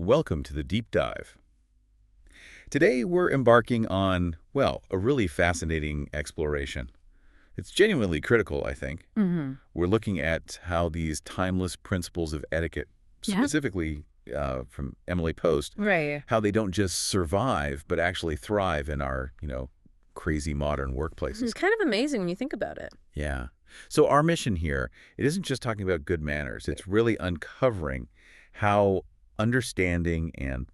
Welcome to the Deep Dive. Today we're embarking on, well, a really fascinating exploration. It's genuinely critical, I think. We're looking at how these timeless principles of etiquette, Yeah. specifically from Emily Post, Right. how they don't just survive, but actually thrive in our, crazy modern workplaces. It's kind of amazing when you think about it. Yeah. So our mission here, it isn't just talking about good manners. It's really uncovering how understanding and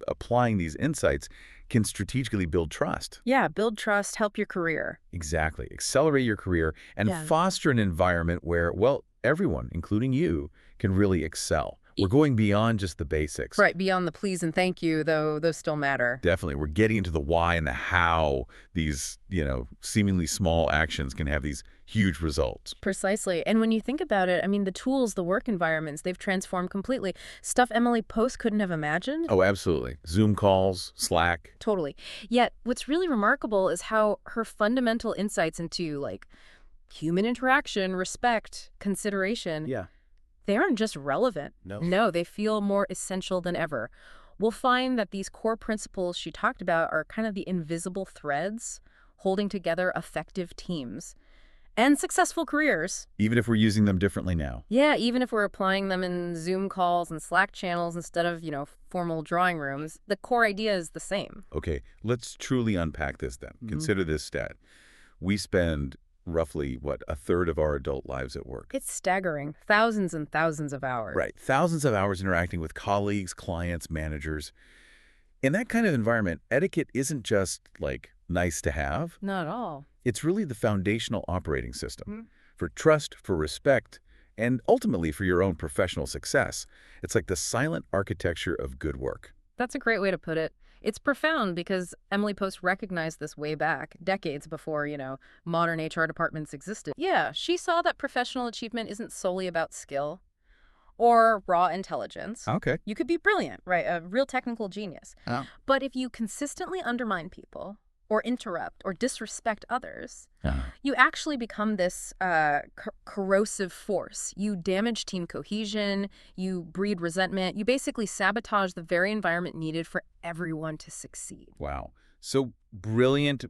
applying these insights can strategically build trust. Yeah, build trust, help your career. Exactly. Accelerate your career and Yeah. foster an environment where, well, everyone, including you, can really excel. We're going beyond just the basics. Right, beyond the please and thank you, though those still matter. Definitely. We're getting into the why and the how these, seemingly small actions can have these huge results. Precisely. And when you think about it, I mean, the tools, the work environments, they've transformed completely. Stuff Emily Post couldn't have imagined. Oh, absolutely. Zoom calls, Slack. Totally. Yet, what's really remarkable is how her fundamental insights into, human interaction, respect, consideration, Yeah. they aren't just relevant. No. No, they feel more essential than ever. We'll find that these core principles she talked about are kind of the invisible threads holding together effective teams and successful careers. Even if we're using them differently now. Yeah, even if we're applying them in Zoom calls and Slack channels instead of, formal drawing rooms, the core idea is the same. Okay, let's truly unpack this then. Consider this stat. We spend roughly, a third of our adult lives at work. It's staggering. Thousands and thousands of hours. Right. Thousands of hours interacting with colleagues, clients, managers. In that kind of environment, etiquette isn't just, nice to have. Not at all. It's really the foundational operating system for trust, for respect, and ultimately for your own professional success. It's like the silent architecture of good work. That's a great way to put it. It's profound because Emily Post recognized this way back, decades before, modern HR departments existed. Yeah, she saw that professional achievement isn't solely about skill or raw intelligence. Okay. You could be brilliant, right? A real technical genius. Oh. But if you consistently undermine people or interrupt or disrespect others, you actually become this corrosive force. You damage team cohesion, you breed resentment, you basically sabotage the very environment needed for everyone to succeed. Wow. So brilliant,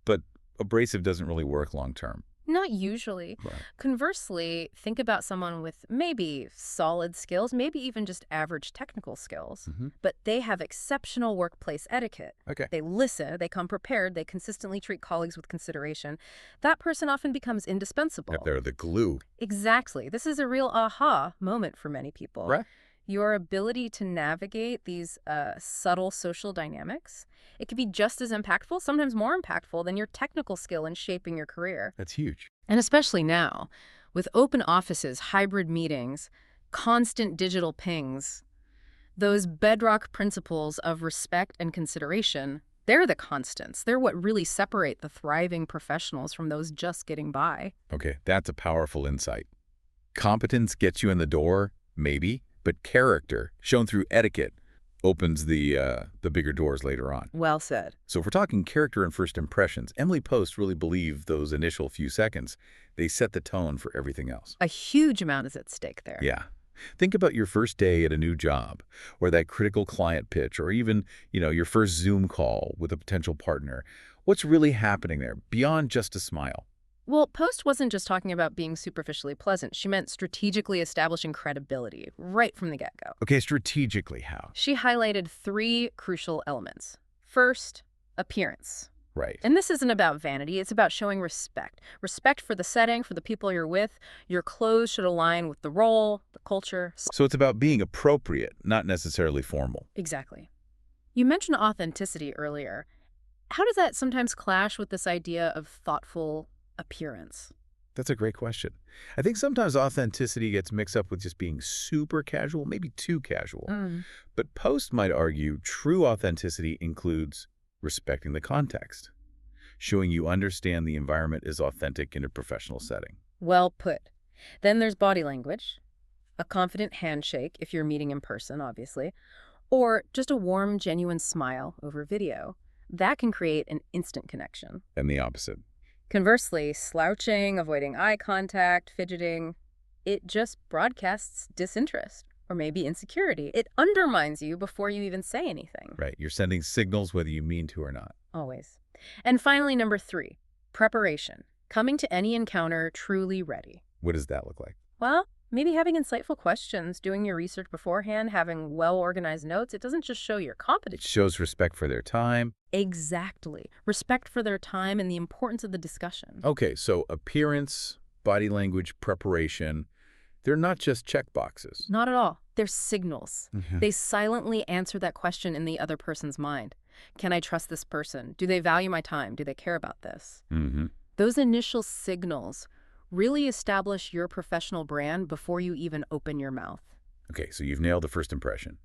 but abrasive doesn't really work long term. Not usually. Right. Conversely, think about someone with maybe solid skills, maybe even just average technical skills, but they have exceptional workplace etiquette. Okay. They listen, they come prepared, they consistently treat colleagues with consideration. That person often becomes indispensable. They're the glue. Exactly. This is a real aha moment for many people. Right. Your ability to navigate these subtle social dynamics, it can be just as impactful, sometimes more impactful than your technical skill in shaping your career. That's huge. And especially now, with open offices, hybrid meetings, constant digital pings, those bedrock principles of respect and consideration, they're the constants. They're what really separate the thriving professionals from those just getting by. Okay, that's a powerful insight. Competence gets you in the door, maybe, but character, shown through etiquette, opens the bigger doors later on. Well said. So if we're talking character and first impressions, Emily Post really believed those initial few seconds, they set the tone for everything else. A huge amount is at stake there. Yeah. Think about your first day at a new job, or that critical client pitch, or even, your first Zoom call with a potential partner. What's really happening there beyond just a smile? Well, Post wasn't just talking about being superficially pleasant. She meant strategically establishing credibility right from the get-go. Okay, strategically how? She highlighted three crucial elements. First, appearance. Right. And this isn't about vanity. It's about showing respect. Respect for the setting, for the people you're with. Your clothes should align with the role, the culture. So it's about being appropriate, not necessarily formal. Exactly. You mentioned authenticity earlier. How does that sometimes clash with this idea of thoughtful appearance? That's a great question. I think sometimes authenticity gets mixed up with just being super casual, maybe too casual. But Post might argue true authenticity includes respecting the context, showing you understand the environment is authentic in a professional setting. Well put. Then there's body language, a confident handshake if you're meeting in person, obviously, or just a warm, genuine smile over video. That can create an instant connection. And the opposite. Conversely, slouching, avoiding eye contact, fidgeting, it just broadcasts disinterest. or maybe insecurity. It undermines you before you even say anything. Right. You're sending signals whether you mean to or not. Always. And finally, number 3, preparation. Coming to any encounter truly ready. What does that look like? Well, maybe having insightful questions, doing your research beforehand, having well-organized notes. It doesn't just show your It competence. shows respect for their time. Exactly. Respect for their time and the importance of the discussion. Okay, so appearance, body language, preparation, they're not just check boxes. Not at all. They're signals. Mhm. They silently answer that question in the other person's mind. Can I trust this person? Do they value my time? Do they care about this? Mm-hmm. Those initial signals really establish your professional brand before you even open your mouth. Okay, so you've nailed the first impression.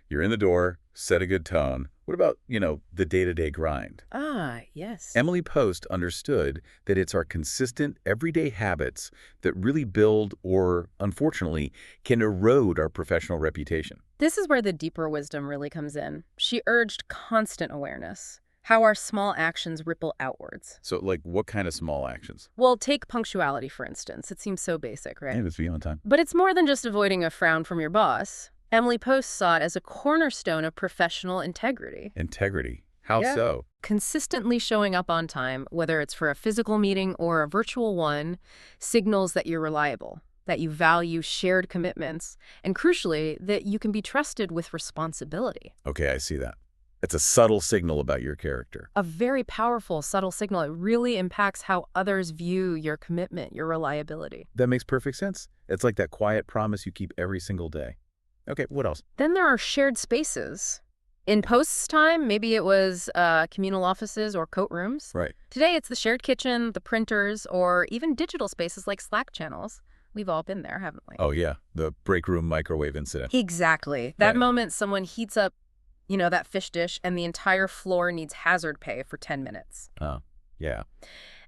You're in the door, set a good tone. What about, the day-to-day grind? Ah, yes. Emily Post understood that it's our consistent, everyday habits that really build or, unfortunately, can erode our professional reputation. This is where the deeper wisdom really comes in. She urged constant awareness, how our small actions ripple outwards. So, like, what kind of small actions? Well, take punctuality, for instance. It seems so basic, right? Hey, let's be on time. But it's more than just avoiding a frown from your boss. Emily Post saw it as a cornerstone of professional integrity. Integrity. How Yeah. so? Consistently showing up on time, whether it's for a physical meeting or a virtual one, signals that you're reliable, that you value shared commitments, and crucially, that you can be trusted with responsibility. Okay, I see that. It's a subtle signal about your character. A very powerful, subtle signal. It really impacts how others view your commitment, your reliability. That makes perfect sense. It's like that quiet promise you keep every single day. Okay, what else? Then there are shared spaces. In Post's time, maybe it was communal offices or coat rooms. Right. Today, it's the shared kitchen, the printers, or even digital spaces like Slack channels. We've all been there, haven't we? Oh, yeah. The break room microwave incident. Exactly. That Right. moment someone heats up, that fish dish, and the entire floor needs hazard pay for 10 minutes. Oh, yeah.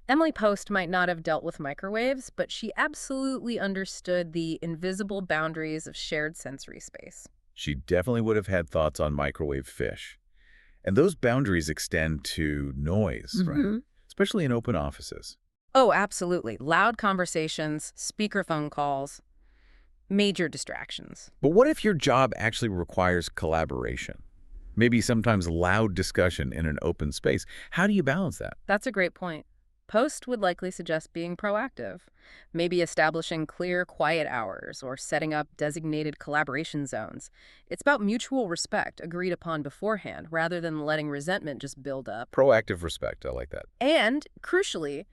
Emily Post might not have dealt with microwaves, but she absolutely understood the invisible boundaries of shared sensory space. She definitely would have had thoughts on microwave fish. And those boundaries extend to noise, right? Especially in open offices. Oh, absolutely. Loud conversations, speakerphone calls, major distractions. But what if your job actually requires collaboration? Maybe sometimes loud discussion in an open space. How do you balance that? That's a great point. Post would likely suggest being proactive, maybe establishing clear, quiet hours or setting up designated collaboration zones. It's about mutual respect agreed upon beforehand rather than letting resentment just build up. Proactive respect. I like that. And, crucially,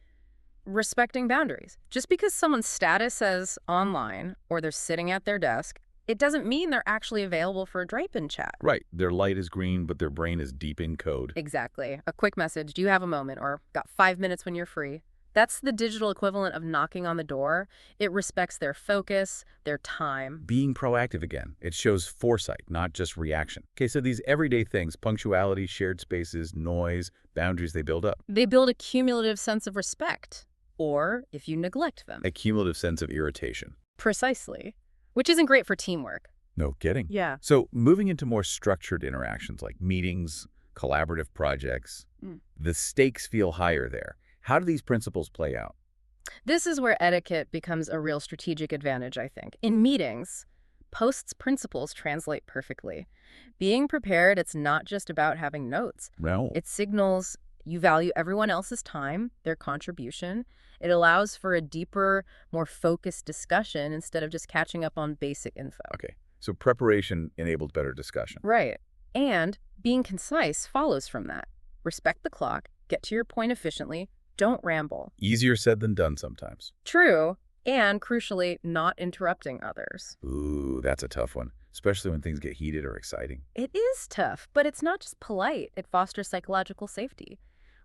respecting boundaries. Just because someone's status says online or they're sitting at their desk, it doesn't mean they're actually available for a drape-in chat. Right. Their light is green, but their brain is deep in code. Exactly. A quick message, do you have a moment, or got 5 minutes when you're free? That's the digital equivalent of knocking on the door. It respects their focus, their time. Being proactive again. It shows foresight, not just reaction. Okay, so these everyday things, punctuality, shared spaces, noise, boundaries, they build up. They build a cumulative sense of respect, or if you neglect them. A cumulative sense of irritation. Precisely. Which isn't great for teamwork. No kidding. Yeah. So moving into more structured interactions like meetings, collaborative projects, the stakes feel higher there. How do these principles play out? This is where etiquette becomes a real strategic advantage, I think. In meetings, Post's principles translate perfectly. Being prepared, it's not just about having notes. No. It signals you value everyone else's time, their contribution. It allows for a deeper, more focused discussion instead of just catching up on basic info. Okay. So preparation enables better discussion. Right. And being concise follows from that. Respect the clock, get to your point efficiently, don't ramble. Easier said than done sometimes. True, and crucially, not interrupting others. Ooh, that's a tough one, especially when things get heated or exciting. It is tough, but it's not just polite. It fosters psychological safety.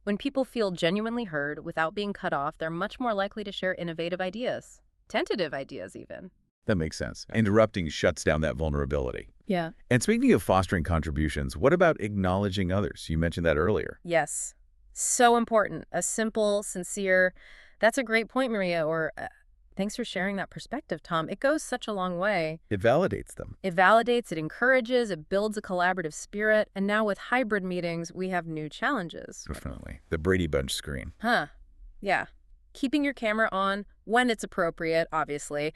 When people feel genuinely heard without being cut off, they're much more likely to share innovative ideas, tentative ideas even. That makes sense. Interrupting shuts down that vulnerability. Yeah. And speaking of fostering contributions, what about acknowledging others? You mentioned that earlier. Yes. So important. A simple, sincere, that's a great point, Maria, or thanks for sharing that perspective, Tom. It goes such a long way. It validates them. It validates, it encourages, it builds a collaborative spirit. And now with hybrid meetings, we have new challenges. Definitely. The Brady Bunch screen. Huh. Yeah. keeping your camera on when it's appropriate, obviously.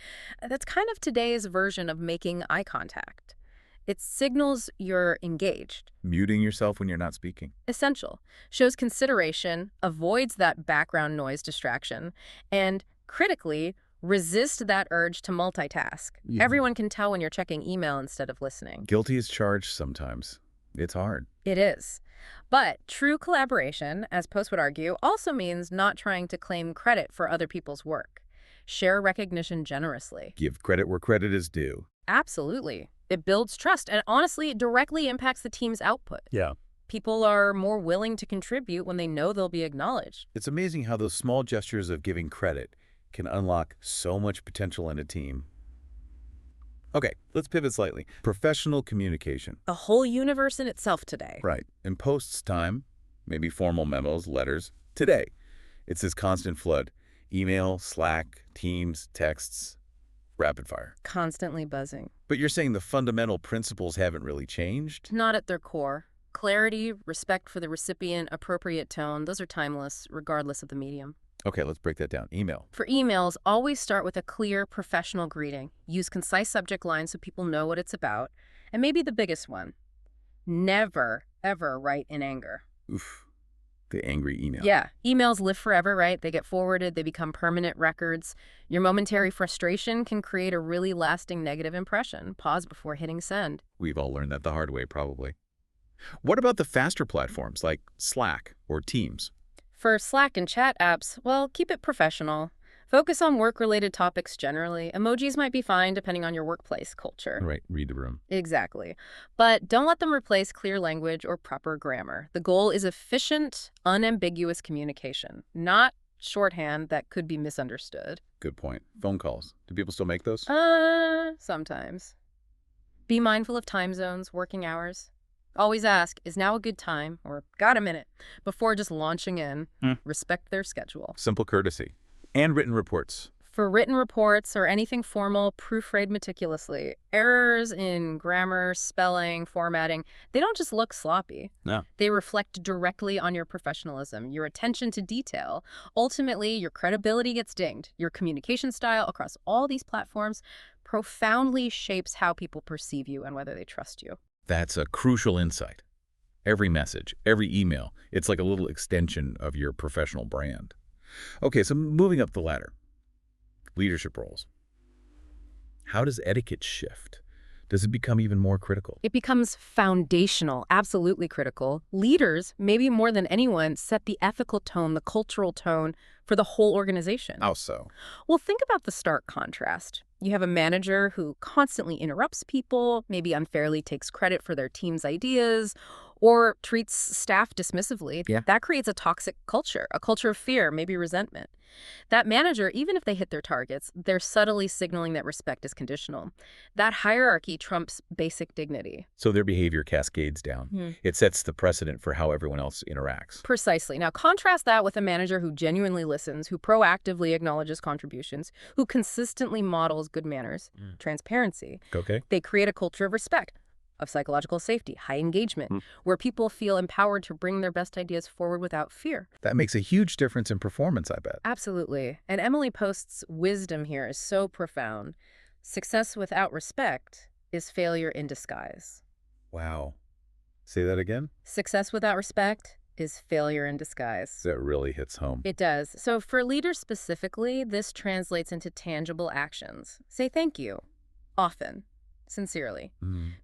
That's kind of today's version of making eye contact. It signals you're engaged. Muting yourself when you're not speaking. Essential. Shows consideration, avoids that background noise distraction, and critically, resist that urge to multitask. Yeah. Everyone can tell when you're checking email instead of listening. Guilty as charged sometimes. It's hard. It is. But true collaboration, as Post would argue, also means not trying to claim credit for other people's work. Share recognition generously. Give credit where credit is due. Absolutely. It builds trust and honestly it directly impacts the team's output. Yeah. People are more willing to contribute when they know they'll be acknowledged. It's amazing how those small gestures of giving credit can unlock so much potential in a team. Okay, let's pivot slightly. Professional communication. A whole universe in itself today. Right. In Post's time, maybe formal memos, letters. Today, it's this constant flood. Email, Slack, Teams, texts, rapid fire. Constantly buzzing. But you're saying the fundamental principles haven't really changed? Not at their core. Clarity, respect for the recipient, appropriate tone, those are timeless, regardless of the medium. Okay, let's break that down. Email. For emails, always start with a clear, professional greeting. Use concise subject lines so people know what it's about. And maybe the biggest one, never, ever write in anger. Oof. The angry email. Yeah. Emails live forever, right? They get forwarded. They become permanent records. Your momentary frustration can create a really lasting negative impression. Pause before hitting send. We've all learned that the hard way, probably. What about the faster platforms like Slack or Teams? For Slack and chat apps, well, keep it professional. Focus on work-related topics generally. Emojis might be fine depending on your workplace culture. Right, read the room. Exactly. But don't let them replace clear language or proper grammar. The goal is efficient, unambiguous communication, not shorthand that could be misunderstood. Good point. Phone calls. Do people still make those? Sometimes. Be mindful of time zones, working hours. Always ask, is now a good time, or got a minute, before just launching in. Respect their schedule. Simple courtesy. And written reports. For written reports or anything formal, proofread meticulously. Errors in grammar, spelling, formatting, they don't just look sloppy. No. They reflect directly on your professionalism, your attention to detail. Ultimately, your credibility gets dinged. Your communication style across all these platforms profoundly shapes how people perceive you and whether they trust you. That's a crucial insight. Every message, every email, it's like a little extension of your professional brand. Okay, so moving up the ladder. Leadership roles. How does etiquette shift? Does it become even more critical? It becomes foundational, absolutely critical. Leaders, maybe more than anyone, set the ethical tone, the cultural tone for the whole organization. How so? Well, think about the stark contrast. You have a manager who constantly interrupts people, maybe unfairly takes credit for their team's ideas, or treats staff dismissively. Yeah. That creates a toxic culture, a culture of fear, maybe resentment. That manager, even if they hit their targets, they're subtly signaling that respect is conditional. That hierarchy trumps basic dignity. So their behavior cascades down. It sets the precedent for how everyone else interacts. Precisely. Now, contrast that with a manager who genuinely listens, who proactively acknowledges contributions, who consistently models good manners, transparency. Okay. They create a culture of respect, of psychological safety, high engagement, where people feel empowered to bring their best ideas forward without fear. That makes a huge difference in performance, I bet. Absolutely. And Emily Post's wisdom here is so profound. Success without respect is failure in disguise. Wow. Say that again? Success without respect is failure in disguise. That really hits home. It does. So for leaders specifically, this translates into tangible actions. Say thank you, often. Sincerely.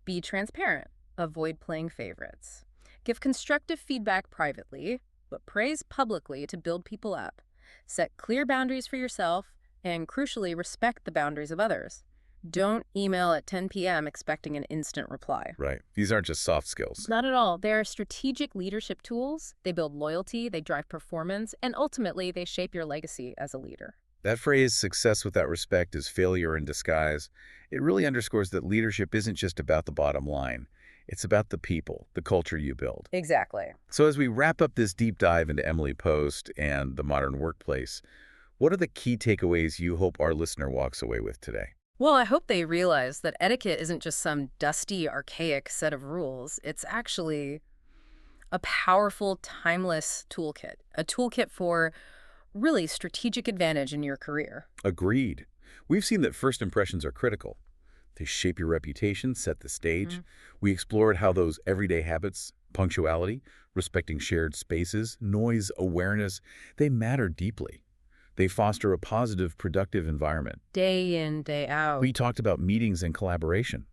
Be transparent. Avoid playing favorites. Give constructive feedback privately, but praise publicly to build people up. Set clear boundaries for yourself, and crucially, respect the boundaries of others. Don't email at 10 p.m. expecting an instant reply. Right. These aren't just soft skills. Not at all. They're strategic leadership tools. They build loyalty, they drive performance, and ultimately, they shape your legacy as a leader. That phrase, success without respect is failure in disguise, it really underscores that leadership isn't just about the bottom line. It's about the people, the culture you build. Exactly. So as we wrap up this deep dive into Emily Post and the modern workplace, what are the key takeaways you hope our listener walks away with today? Well, I hope they realize that etiquette isn't just some dusty, archaic set of rules. It's actually a powerful, timeless toolkit. A toolkit for really strategic advantage in your career. Agreed. We've seen that first impressions are critical. They shape your reputation, set the stage. We explored how those everyday habits, punctuality, respecting shared spaces, noise awareness, they matter deeply. They foster a positive, productive environment. Day in, day out. We talked about meetings and collaboration,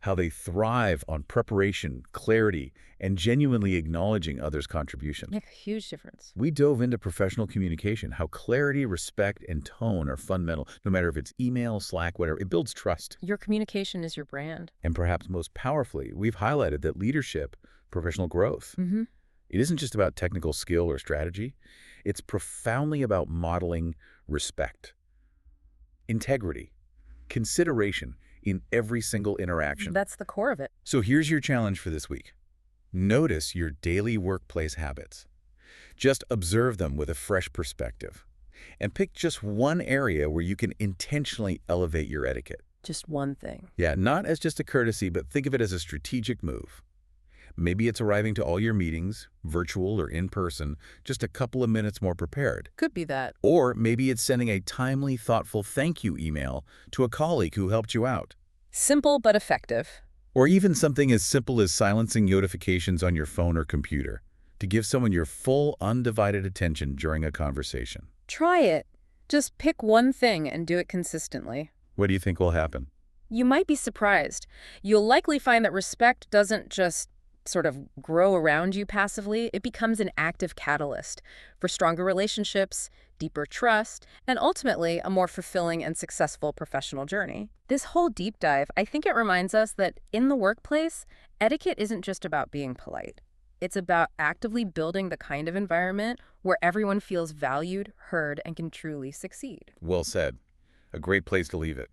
how they thrive on preparation, clarity, and genuinely acknowledging others' contribution. Make a huge difference. We dove into professional communication, how clarity, respect, and tone are fundamental, no matter if it's email, Slack, whatever. It builds trust. Your communication is your brand. And perhaps most powerfully, we've highlighted that leadership, professional growth, it isn't just about technical skill or strategy. It's profoundly about modeling respect, integrity, consideration in every single interaction. That's the core of it. So here's your challenge for this week. Notice your daily workplace habits. Just observe them with a fresh perspective. And pick just one area where you can intentionally elevate your etiquette. Just one thing. Yeah, not as just a courtesy, but think of it as a strategic move. Maybe it's arriving to all your meetings, virtual or in person, just a couple of minutes more prepared. Could be that. Or maybe it's sending a timely, thoughtful thank you email to a colleague who helped you out. Simple but effective. Or even something as simple as silencing notifications on your phone or computer to give someone your full, undivided attention during a conversation. Try it. Just pick one thing and do it consistently. What do you think will happen? You might be surprised. You'll likely find that respect doesn't just sort of grow around you passively. It becomes an active catalyst for stronger relationships, deeper trust, and ultimately a more fulfilling and successful professional journey. This whole deep dive, I think it reminds us that in the workplace, etiquette isn't just about being polite. It's about actively building the kind of environment where everyone feels valued, heard, and can truly succeed. Well said. A great place to leave it.